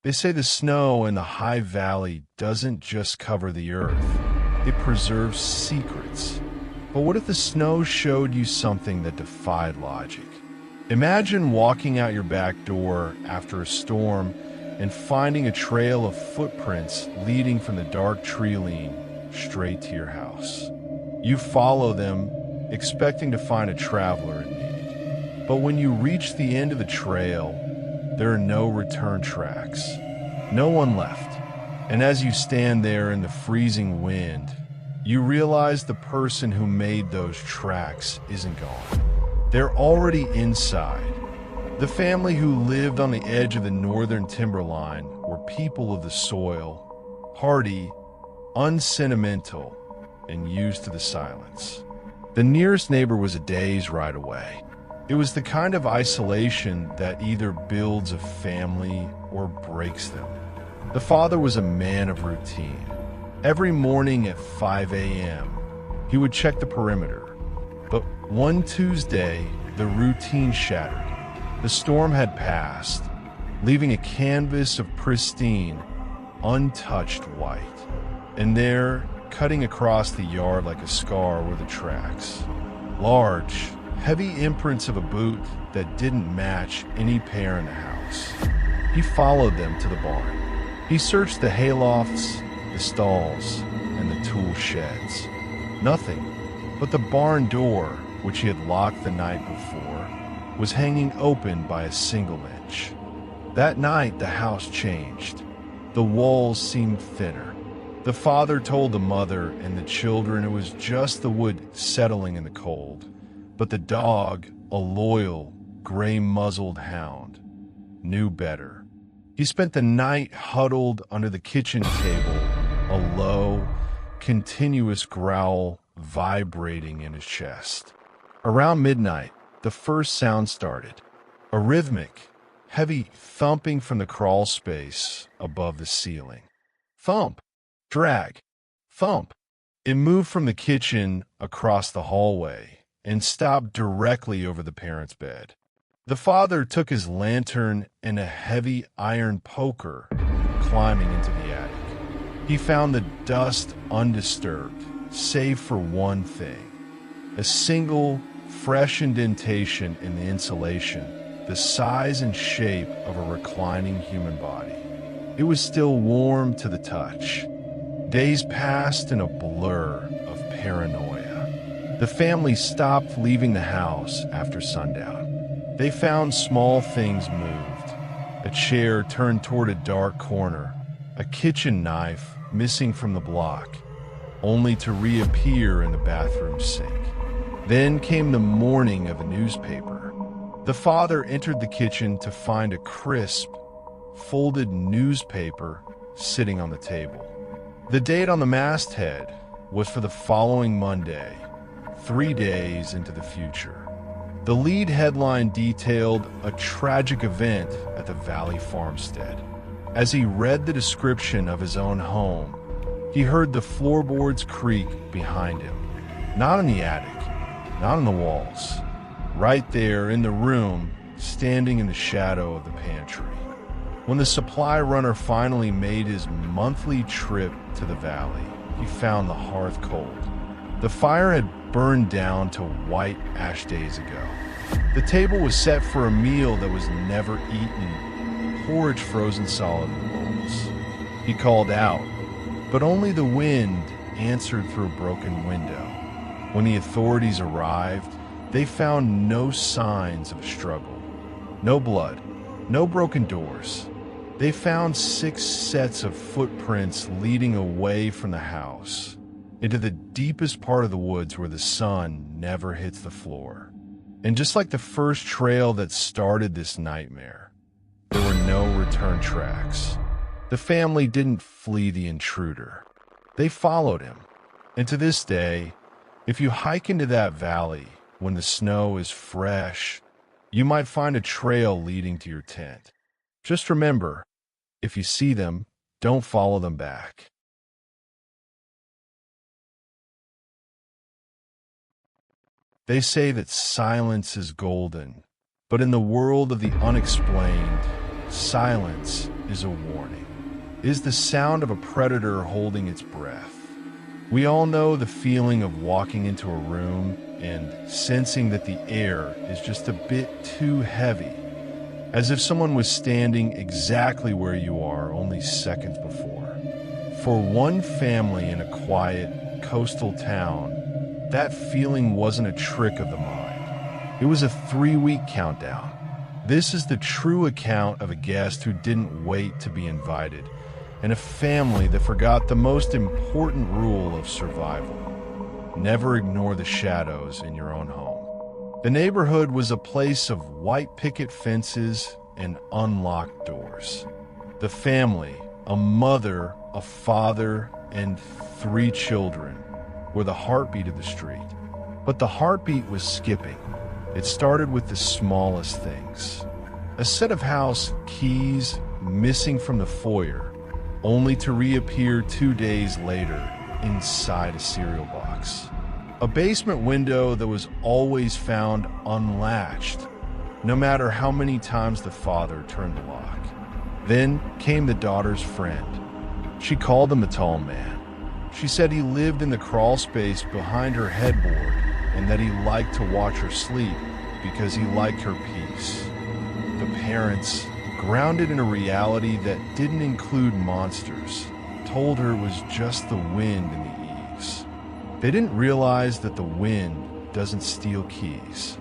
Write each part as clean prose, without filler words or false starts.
They say the snow in the high valley doesn't just cover the earth, it preserves secrets. But what if the snow showed you something that defied logic? Imagine walking out your back door after a storm and finding a trail of footprints leading from the dark tree line straight to your house. You follow them, expecting to find a traveler in need. But when you reach the end of the trail, there are no return tracks. No one left. And as you stand there in the freezing wind, you realize the person who made those tracks isn't gone. They're already inside. The family who lived on the edge of the northern timberline were people of the soil, hardy, unsentimental, and used to the silence. The nearest neighbor was a day's ride away. It was the kind of isolation that either builds a family or breaks them. The father was a man of routine. Every morning at 5 a.m., he would check the perimeter. But one Tuesday, the routine shattered. The storm had passed, leaving a canvas of pristine, untouched white. And there, cutting across the yard like a scar, were the tracks. Large, heavy imprints of a boot that didn't match any pair in the house. He followed them to the barn. He searched the haylofts, the stalls, and the tool sheds. Nothing, but the barn door, which he had locked the night before, was hanging open by a single inch. That night, the house changed. The walls seemed thinner. The father told the mother and the children it was just the wood settling in the cold. But the dog, a loyal, gray-muzzled hound, knew better. He spent the night huddled under the kitchen table, a low, continuous growl vibrating in his chest. Around midnight, the first sound started. A rhythmic, heavy thumping from the crawl space above the ceiling. Thump, drag, thump. It moved from the kitchen across the hallway and stopped directly over the parents' bed. The father took his lantern and a heavy iron poker, climbing into the attic. He found the dust undisturbed, save for one thing. A single, fresh indentation in the insulation, the size and shape of a reclining human body. It was still warm to the touch. Days passed in a blur of paranoia. The family stopped leaving the house after sundown. They found small things moved. A chair turned toward a dark corner, a kitchen knife missing from the block, only to reappear in the bathroom sink. Then came the morning of a newspaper. The father entered the kitchen to find a crisp, folded newspaper sitting on the table. The date on the masthead was for the following Monday, 3 days into the future. The lead headline detailed a tragic event at the Valley farmstead. As he read the description of his own home, he heard the floorboards creak behind him. Not in the attic, not on the walls. Right there in the room, standing in the shadow of the pantry. When the supply runner finally made his monthly trip to the valley, he found the hearth cold. The fire had burned down to white ash days ago. The table was set for a meal that was never eaten, porridge frozen solid in bowls. He called out, but only the wind answered through a broken window. When the authorities arrived, they found no signs of a struggle. No blood, no broken doors. They found 6 sets of footprints leading away from the house, into the deepest part of the woods where the sun never hits the floor. And just like the first trail that started this nightmare, there were no return tracks. The family didn't flee the intruder. They followed him. And to this day, if you hike into that valley when the snow is fresh, you might find a trail leading to your tent. Just remember, if you see them, don't follow them back. They say that silence is golden, but in the world of the unexplained, silence is a warning. It is the sound of a predator holding its breath. We all know the feeling of walking into a room and sensing that the air is just a bit too heavy, as if someone was standing exactly where you are only seconds before. For one family in a quiet, coastal town, that feeling wasn't a trick of the mind. It was a 3-week countdown. This is the true account of a guest who didn't wait to be invited, and a family that forgot the most important rule of survival. Never ignore the shadows in your own home. The neighborhood was a place of white picket fences and unlocked doors. The family, a mother, a father, and 3 children, were the heartbeat of the street. But the heartbeat was skipping. It started with the smallest things. A set of house keys missing from the foyer, only to reappear 2 days later inside a cereal box. A basement window that was always found unlatched, no matter how many times the father turned the lock. Then came the daughter's friend. She called him a tall man. She said he lived in the crawl space behind her headboard and that he liked to watch her sleep because he liked her peace. The parents, grounded in a reality that didn't include monsters, told her it was just the wind in the eaves. They didn't realize that the wind doesn't steal keys.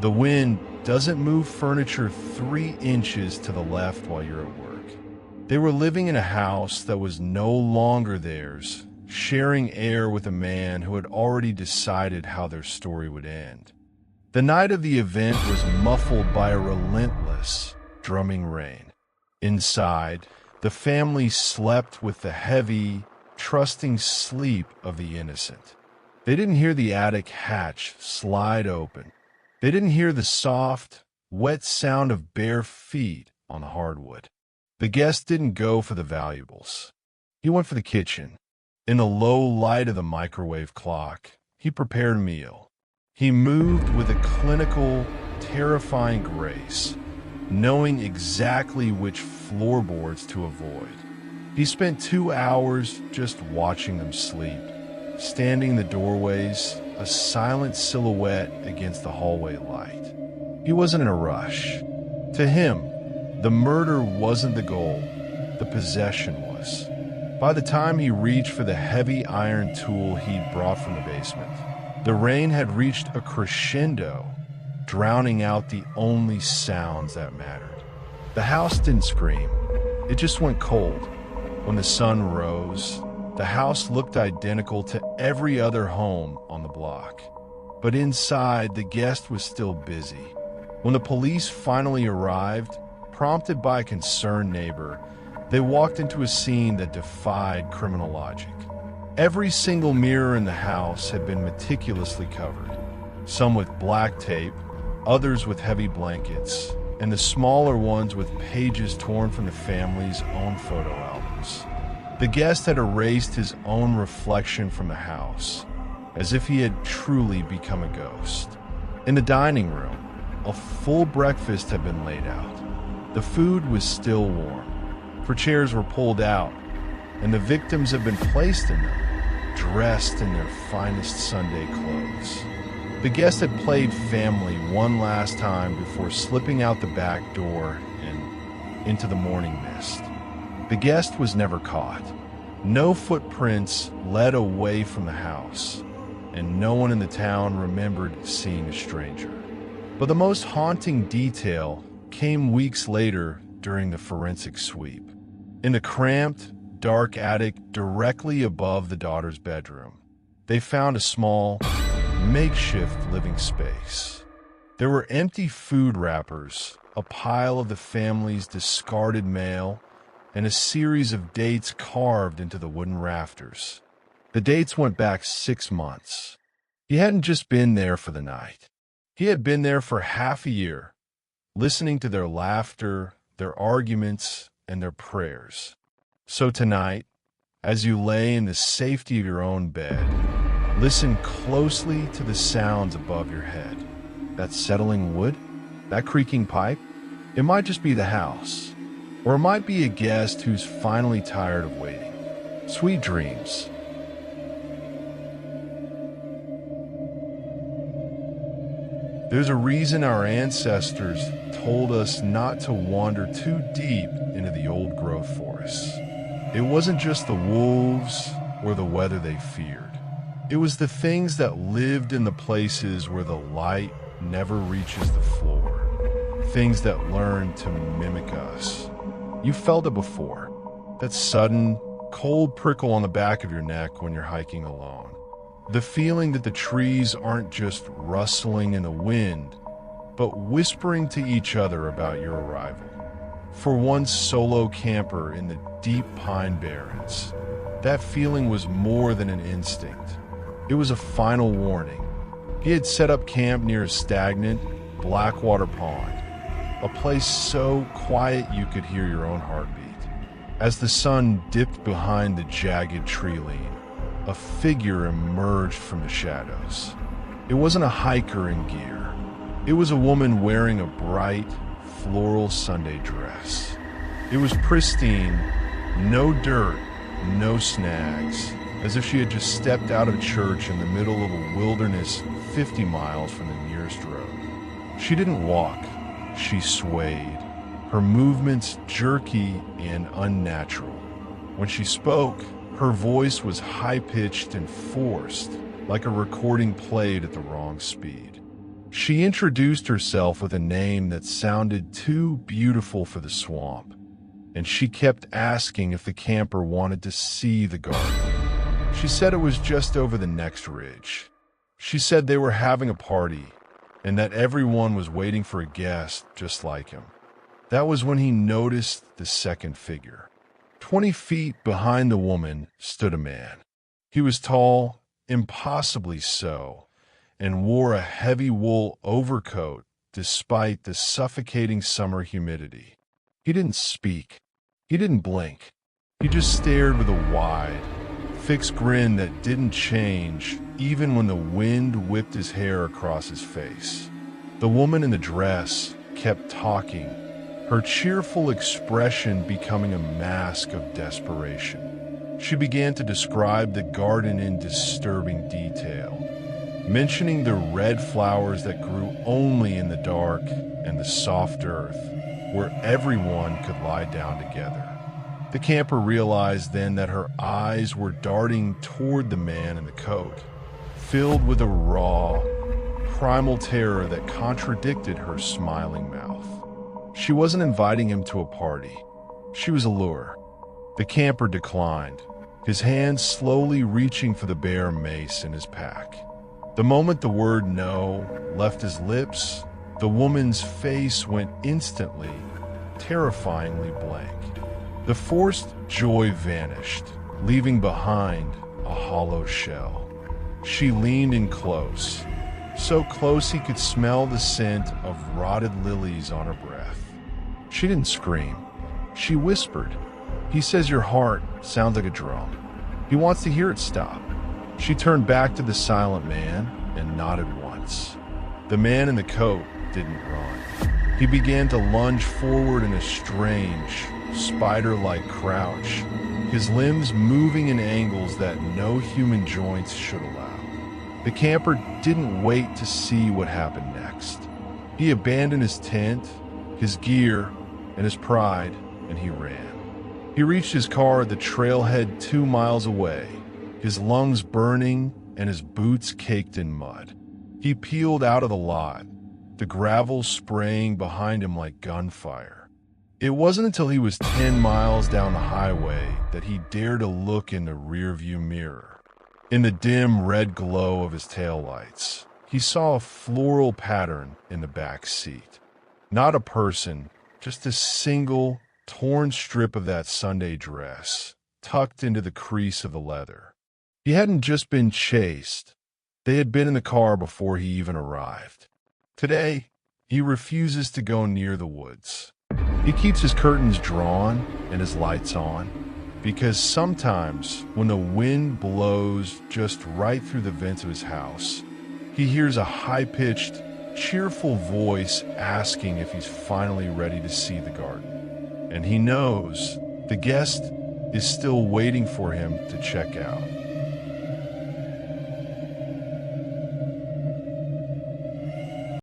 The wind doesn't move furniture 3 inches to the left while you're at work. They were living in a house that was no longer theirs, sharing air with a man who had already decided how their story would end. The night of the event was muffled by a relentless, drumming rain. Inside, the family slept with the heavy, trusting sleep of the innocent. They didn't hear the attic hatch slide open. They didn't hear the soft, wet sound of bare feet on the hardwood. The guest didn't go for the valuables. He went for the kitchen. In the low light of the microwave clock, he prepared a meal. He moved with a clinical, terrifying grace, knowing exactly which floorboards to avoid. He spent 2 hours just watching them sleep, standing in the doorways, a silent silhouette against the hallway light. He wasn't in a rush. To him, the murder wasn't the goal, the possession was. By the time he reached for the heavy iron tool he'd brought from the basement, the rain had reached a crescendo, drowning out the only sounds that mattered. The house didn't scream. It just went cold. When the sun rose, the house looked identical to every other home on the block. But inside, the guest was still busy. When the police finally arrived, prompted by a concerned neighbor, they walked into a scene that defied criminal logic. Every single mirror in the house had been meticulously covered, some with black tape, others with heavy blankets, and the smaller ones with pages torn from the family's own photo albums. The guest had erased his own reflection from the house, as if he had truly become a ghost. In the dining room, a full breakfast had been laid out. The food was still warm, for chairs were pulled out, and the victims had been placed in them, dressed in their finest Sunday clothes. The guest had played family one last time before slipping out the back door and into the morning mist. The guest was never caught. No footprints led away from the house, and no one in the town remembered seeing a stranger. But the most haunting detail came weeks later during the forensic sweep. In the cramped, dark attic directly above the daughter's bedroom, they found a small, makeshift living space. There were empty food wrappers, a pile of the family's discarded mail, and a series of dates carved into the wooden rafters. The dates went back 6 months. He hadn't just been there for the night. He had been there for half a year, listening to their laughter, their arguments, and their prayers. So tonight, as you lay in the safety of your own bed, listen closely to the sounds above your head. That settling wood? That creaking pipe? It might just be the house. Or it might be a guest who's finally tired of waiting. Sweet dreams. There's a reason our ancestors told us not to wander too deep into the old growth forests. It wasn't just the wolves or the weather they feared. It was the things that lived in the places where the light never reaches the floor. Things that learn to mimic us. You felt it before. That sudden, cold prickle on the back of your neck when you're hiking alone. The feeling that the trees aren't just rustling in the wind, but whispering to each other about your arrival. For one solo camper in the deep pine barrens, that feeling was more than an instinct. It was a final warning. He had set up camp near a stagnant, blackwater pond, a place so quiet you could hear your own heartbeat. As the sun dipped behind the jagged tree lean, a figure emerged from the shadows. It wasn't a hiker in gear. It was a woman wearing a bright, floral Sunday dress. It was pristine, no dirt, no snags, as if she had just stepped out of church in the middle of a wilderness 50 miles from the nearest road. She didn't walk, she swayed, her movements jerky and unnatural. When she spoke, her voice was high-pitched and forced, like a recording played at the wrong speed. She introduced herself with a name that sounded too beautiful for the swamp, and she kept asking if the camper wanted to see the garden. She said it was just over the next ridge. She said they were having a party, and that everyone was waiting for a guest just like him. That was when he noticed the second figure. 20 feet behind the woman stood a man. He was tall, impossibly so, and wore a heavy wool overcoat despite the suffocating summer humidity. He didn't speak. He didn't blink. He just stared with a wide, fixed grin that didn't change even when the wind whipped his hair across his face. The woman in the dress kept talking, her cheerful expression becoming a mask of desperation. She began to describe the garden in disturbing detail, mentioning the red flowers that grew only in the dark and the soft earth, where everyone could lie down together. The camper realized then that her eyes were darting toward the man in the coat, filled with a raw, primal terror that contradicted her smiling mouth. She wasn't inviting him to a party. She was a lure. The camper declined, his hand slowly reaching for the bare mace in his pack. The moment the word no left his lips, the woman's face went instantly, terrifyingly blank. The forced joy vanished, leaving behind a hollow shell. She leaned in close, so close he could smell the scent of rotted lilies on her breath. She didn't scream. She whispered, "He says your heart sounds like a drum. He wants to hear it stop." She turned back to the silent man and nodded once. The man in the coat didn't run. He began to lunge forward in a strange, spider-like crouch, his limbs moving in angles that no human joints should allow. The camper didn't wait to see what happened next. He abandoned his tent, his gear, and his pride, and he ran. He reached his car at the trailhead 2 miles away, his lungs burning and his boots caked in mud. He peeled out of the lot, the gravel spraying behind him like gunfire. It wasn't until he was 10 miles down the highway that he dared to look in the rearview mirror. In the dim red glow of his taillights, he saw a floral pattern in the back seat. Not a person, just a single, torn strip of that Sunday dress, tucked into the crease of the leather. He hadn't just been chased. They had been in the car before he even arrived. Today, he refuses to go near the woods. He keeps his curtains drawn and his lights on, because sometimes when the wind blows just right through the vents of his house, he hears a high-pitched, cheerful voice asking if he's finally ready to see the garden. and he knows the guest is still waiting for him to check out.